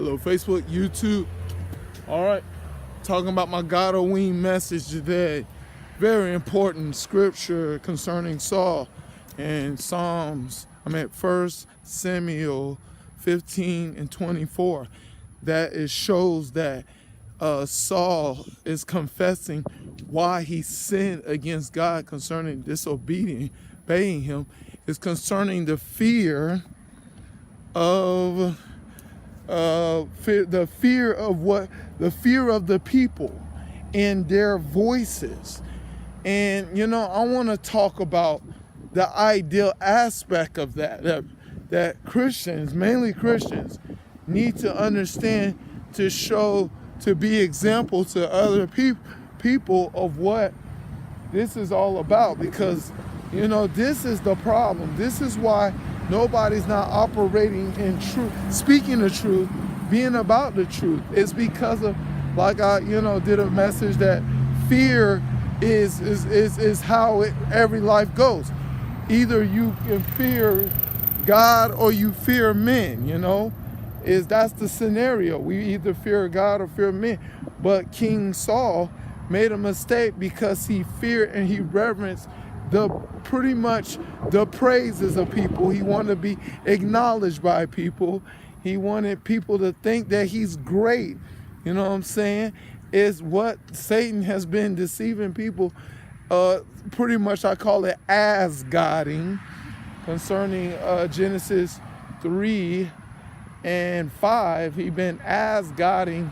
Hello, Facebook, YouTube. All right, talking about my Godoween message today. Very important scripture concerning Saul and Psalms. I'm at 1 Samuel 15 and 24. That it shows that Saul is confessing why he sinned against God concerning disobedience, obeying him, is concerning the fear of the fear of the people and their voices. And I want to talk about the ideal aspect of that Christians, mainly Christians, need to understand to be example to other people of what this is all about, because this is the problem. This is why nobody's not operating in truth, speaking the truth, being about the truth. It's because of, like I did a message, that fear is how every life goes. Either you can fear God or you fear men. That's the scenario. We either fear God or fear men. But King Saul made a mistake because he feared and he reverenced pretty much the praises of people. He wanted to be acknowledged by people. He wanted people to think that he's great. You know what I'm saying? Is what Satan has been deceiving people. Pretty much I call it as-godding concerning Genesis 3 and 5. He been as-godding,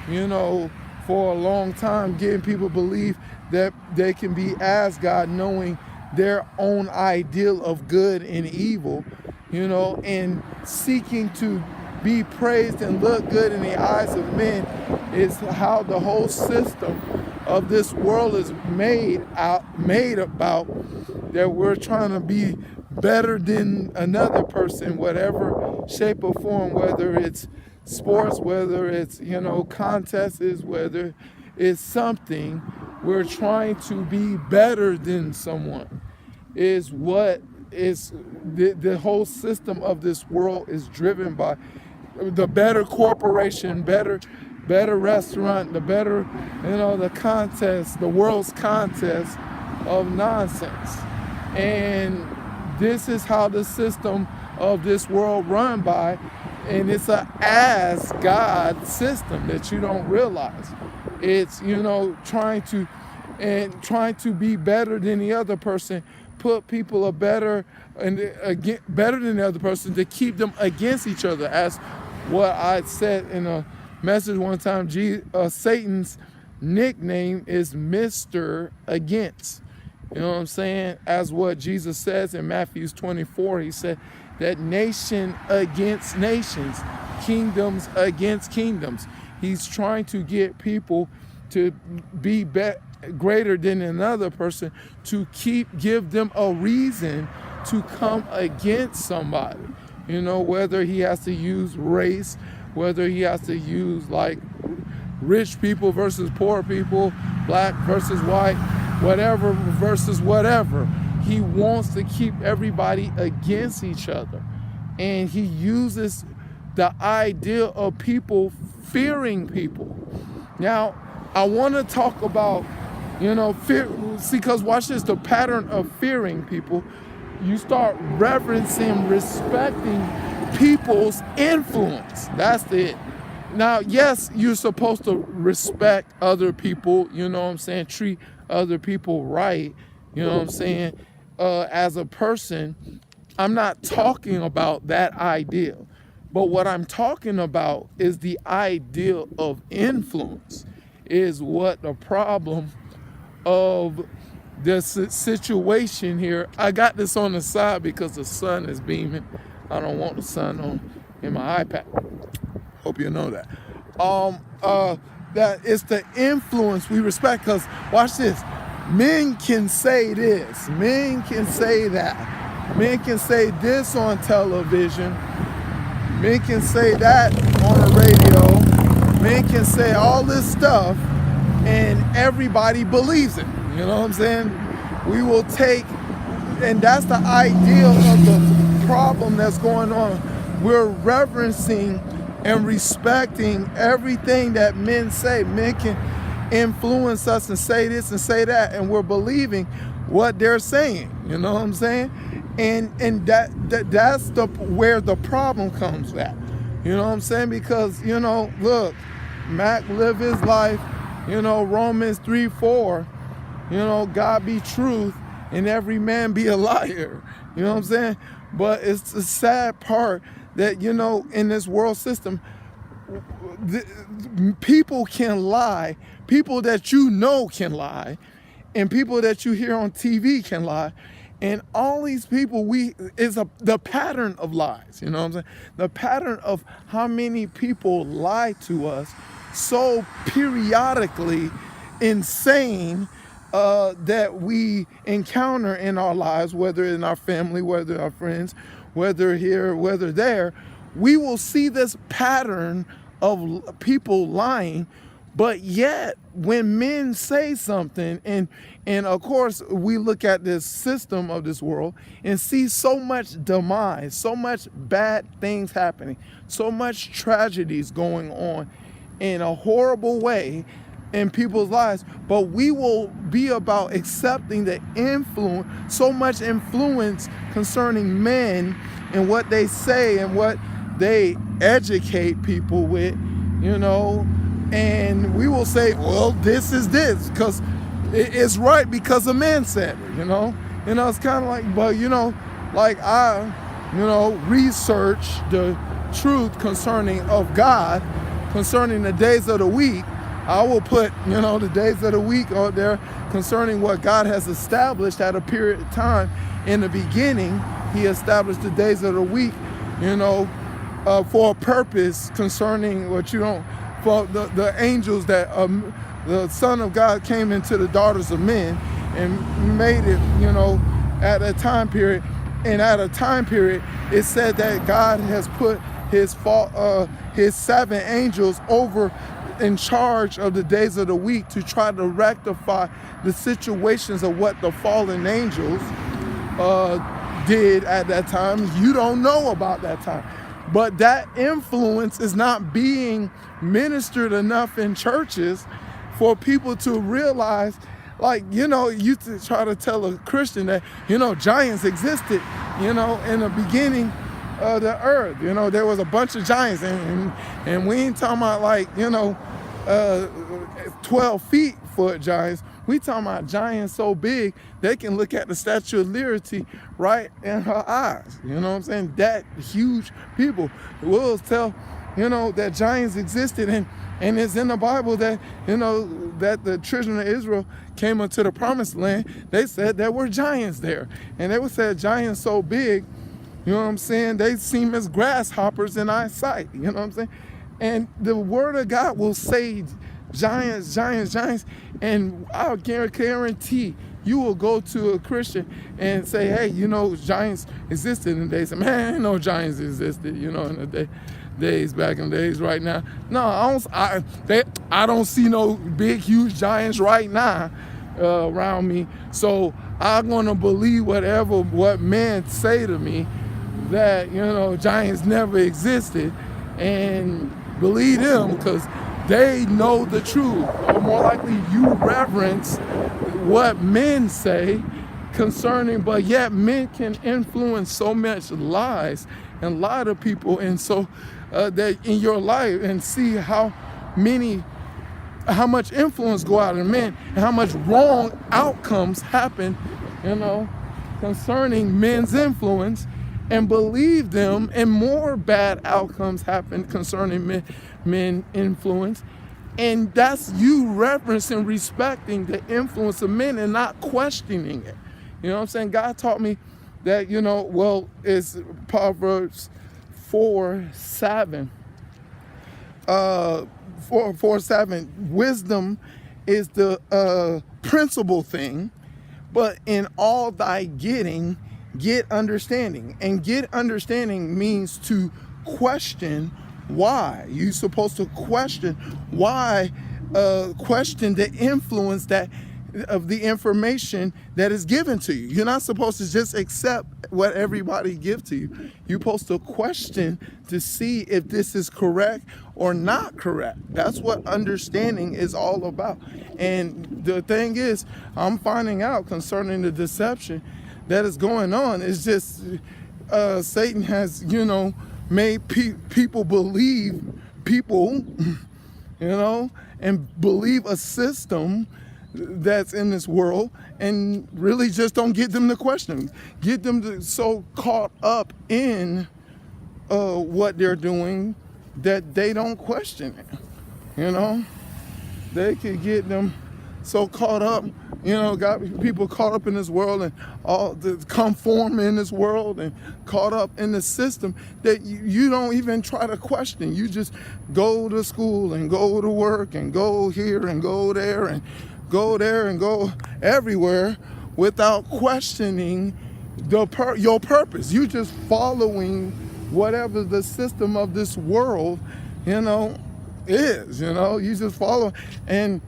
for a long time, getting people to believe that they can be as God, knowing their own ideal of good and evil, and seeking to be praised and look good in the eyes of men is how the whole system of this world is made about, that we're trying to be better than another person, whatever shape or form, whether it's sports, whether it's, contests, whether it's something. We're trying to be better than someone is what is the whole system of this world is driven by. The better corporation, better restaurant, the better, the contest, the world's contest of nonsense. And this is how the system of this world run by, and it's a as God system that you don't realize. It's, trying to be better than the other person, put people better than the other person to keep them against each other. As what I said in a message one time, Satan's nickname is Mr. Against. You know what I'm saying? As what Jesus says in Matthew 24, he said that nation against nations, kingdoms against kingdoms. He's trying to get people to be greater than another person, to give them a reason to come against somebody. Whether he has to use race, whether he has to use like rich people versus poor people, black versus white, whatever versus whatever. He wants to keep everybody against each other. And he uses the idea of people fearing people. Now, I want to talk about, fear, because watch this, the pattern of fearing people. You start reverencing, respecting people's influence. That's it. Now, yes, you're supposed to respect other people, treat other people right, as a person. I'm not talking about that ideal. But what I'm talking about is the ideal of influence, is what the problem of this situation here. I got this on the side because the sun is beaming. I don't want the sun on in my iPad. Hope you know that. That it's the influence we respect, because watch this. Men can say this. Men can say that. Men can say this on television. Men can say that on the radio. Men can say all this stuff and everybody believes it. You know what I'm saying? We will take, and that's the ideal of the problem that's going on. We're reverencing and respecting everything that men say. Men can influence us and say this and say that, and we're believing what they're saying. You know what I'm saying? And that's where the problem comes at. You know what I'm saying? Because, look, Mac lived his life, Romans 3:4, God be truth and every man be a liar. You know what I'm saying? But it's the sad part that, in this world system, people can lie. People that can lie, and people that you hear on TV can lie. And all these people, the pattern of lies, you know what I'm saying? The pattern of how many people lie to us so periodically insane that we encounter in our lives, whether in our family, whether our friends, whether here, whether there, we will see this pattern of people lying. But yet, when men say something, and of course, we look at this system of this world and see so much demise, so much bad things happening, so much tragedies going on in a horrible way in people's lives, but we will be about accepting the influence, so much influence concerning men and what they say and what they educate people with, and we will say, well, this is this, because it's right because a man said it, it's kind of like, but like I, research the truth concerning of God, concerning the days of the week. I will put, the days of the week out there concerning what God has established at a period of time. In the beginning, he established the days of the week, for a purpose concerning for the angels that the Son of God came into the daughters of men and made it, at a time period. And at a time period, it said that God has put his 7 angels over in charge of the days of the week to try to rectify the situations of what the fallen angels did at that time. You don't know about that time. But that influence is not being ministered enough in churches for people to realize, like, you try to tell a Christian that, giants existed, in the beginning of the earth. There was a bunch of giants, and we ain't talking about like, 12 foot giants. We talking about giants so big they can look at the Statue of Liberty right in her eyes. You know what I'm saying? That huge people. We'll tell, that giants existed, and it's in the Bible that, that the children of Israel came into the promised land. They said there were giants there. And they would say giants so big, you know what I'm saying, they seem as grasshoppers in our sight. You know what I'm saying? And the word of God will say giants, giants, giants. And I'll guarantee you will go to a Christian and say, hey, giants existed in the days. Man, I know giants existed, in the days, back in the days right now. No, I don't see no big, huge giants right now around me. So I'm going to believe what men say to me, that, giants never existed, and believe them because they know the truth. Or more likely, you reverence what men say concerning, but yet men can influence so much lies and lie to people, and so that in your life, and see how much influence go out of men and how much wrong outcomes happen, concerning men's influence, and believe them, and more bad outcomes happen concerning men influence. And that's you reverencing, respecting the influence of men and not questioning it. You know what I'm saying? God taught me that, it's Proverbs 4:7. 4:7. Wisdom is the principal thing, but in all thy getting, get understanding. And get understanding means to question why. You're supposed to question why, question the influence that of the information that is given to you. You're not supposed to just accept what everybody gives to you. You're supposed to question to see if this is correct or not correct. That's what understanding is all about. And the thing is, I'm finding out concerning the deception that is going on is just Satan has, made people believe people, and believe a system that's in this world, and really just don't get them to question, get them to so caught up in what they're doing that they don't question it. They could get them so caught up, got people caught up in this world and all the conform in this world and caught up in the system that you don't even try to question. You just go to school and go to work and go here and go there and go there and go everywhere without questioning your purpose. You just following whatever the system of this world, is. You just follow, and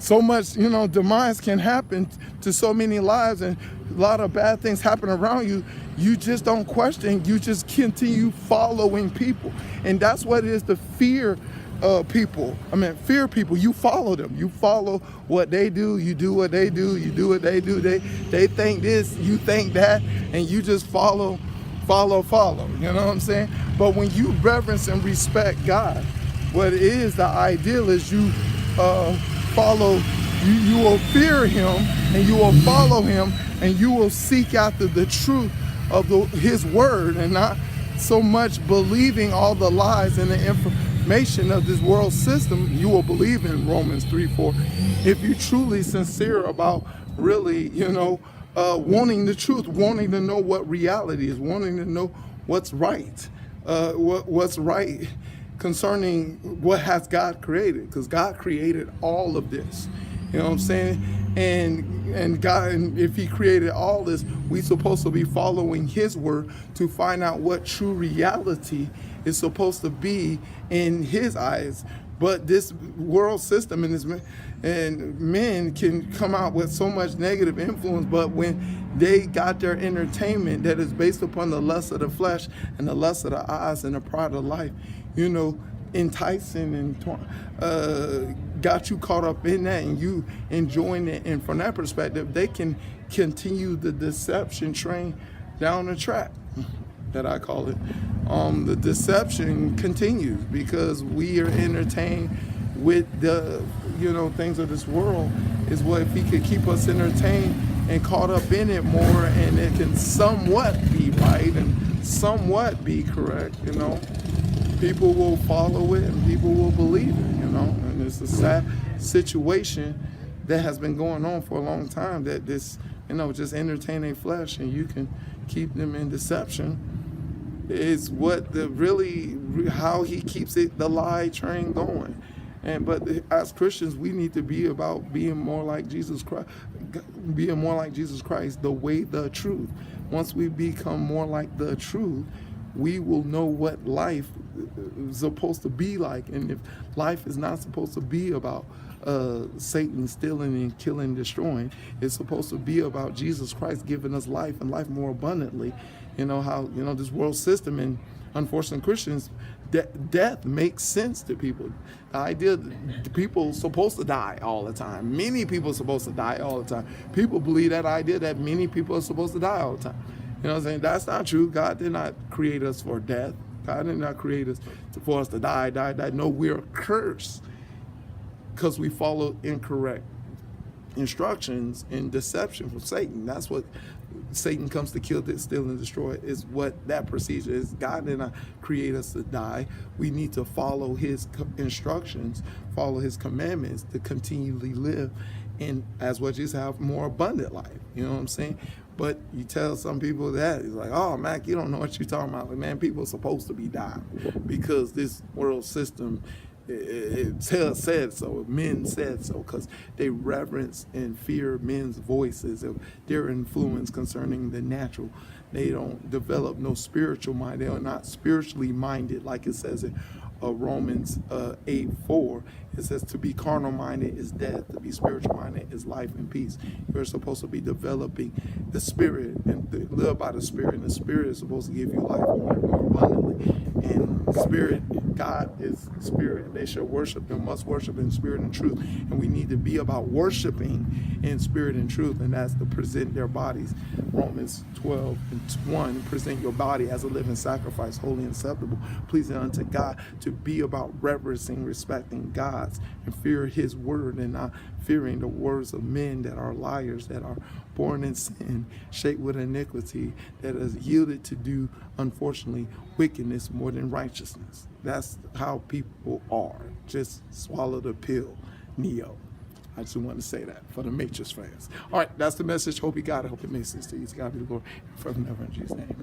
so much, demise can happen to so many lives, and a lot of bad things happen around you. You just don't question. You just continue following people, and that's what it is to fear people. Fear people. You follow them. You follow what they do. You do what they do. You do what they do. They think this. You think that, and you just follow. You know what I'm saying? But when you reverence and respect God, what it is, the ideal is you follow. You will fear Him, and you will follow Him, and you will seek after the truth of His word, and not so much believing all the lies and the information of this world system. You will believe in Romans 3:4 if you're truly sincere about really, wanting the truth, wanting to know what reality is, wanting to know what's right, what's right concerning what has God created, because God created all of this. You know what I'm saying? And God, and if He created all this, we're supposed to be following His word to find out what true reality is supposed to be in His eyes. But this world system and men can come out with so much negative influence, but when they got their entertainment that is based upon the lust of the flesh and the lust of the eyes and the pride of life, enticing and got you caught up in that, and you enjoying it, and from that perspective, they can continue the deception train down the track, that I call it. The deception continues because we are entertained with the things of this world. Is what if He could keep us entertained and caught up in it more, and it can somewhat be right and somewhat be correct, people will follow it and people will believe it, and it's a sad situation that has been going on for a long time, that this, just entertaining flesh and you can keep them in deception is what how He keeps the lie train going. But as Christians, we need to be about being more like Jesus Christ, the way, the truth. Once we become more like the truth, we will know what life is supposed to be like. And if life is not supposed to be about Satan stealing and killing, destroying, it's supposed to be about Jesus Christ giving us life and life more abundantly. How this world system, and unfortunately Christians, death makes sense to people. The idea that people are supposed to die all the time. Many people are supposed to die all the time. People believe that idea that many people are supposed to die all the time. You know what I'm saying? That's not true. God did not create us for death. God did not create us for us to die. No, we're cursed because we follow incorrect instructions and deception from Satan. That's what Satan comes to kill, steal, and destroy, is what that procedure is. God did not create us to die. We need to follow His instructions, follow His commandments to continually live in, as what Jesus have, more abundant life. You know what I'm saying? But you tell some people that, it's like, oh, Mac, you don't know what you're talking about. Like, man, people are supposed to be dying because this world system, it said so, men said so, because they reverence and fear men's voices of their influence concerning the natural. They don't develop no spiritual mind. They are not spiritually minded, like it says in Romans 8:4, it says to be carnal minded is death, to be spiritual minded is life and peace. You're supposed to be developing the spirit and live by the spirit, and the spirit is supposed to give you life more abundantly. And spirit, God is spirit, and they shall worship and must worship in spirit and truth. And we need to be about worshiping in spirit and truth, and that's to present their bodies. Romans 12:1, present your body as a living sacrifice, holy and acceptable, pleasing unto God, to be about reverencing, respecting God's, and fear his word, and not fearing the words of men that are liars, that are born in sin, shaped with iniquity, that is yielded to do, unfortunately, wickedness more than righteousness. That's how people are. Just swallow the pill, Neo. I just want to say that for the Matrix fans. All right, that's the message. Hope you got it. Hope it makes sense to you. To God be the glory. Forever and ever in Jesus' name.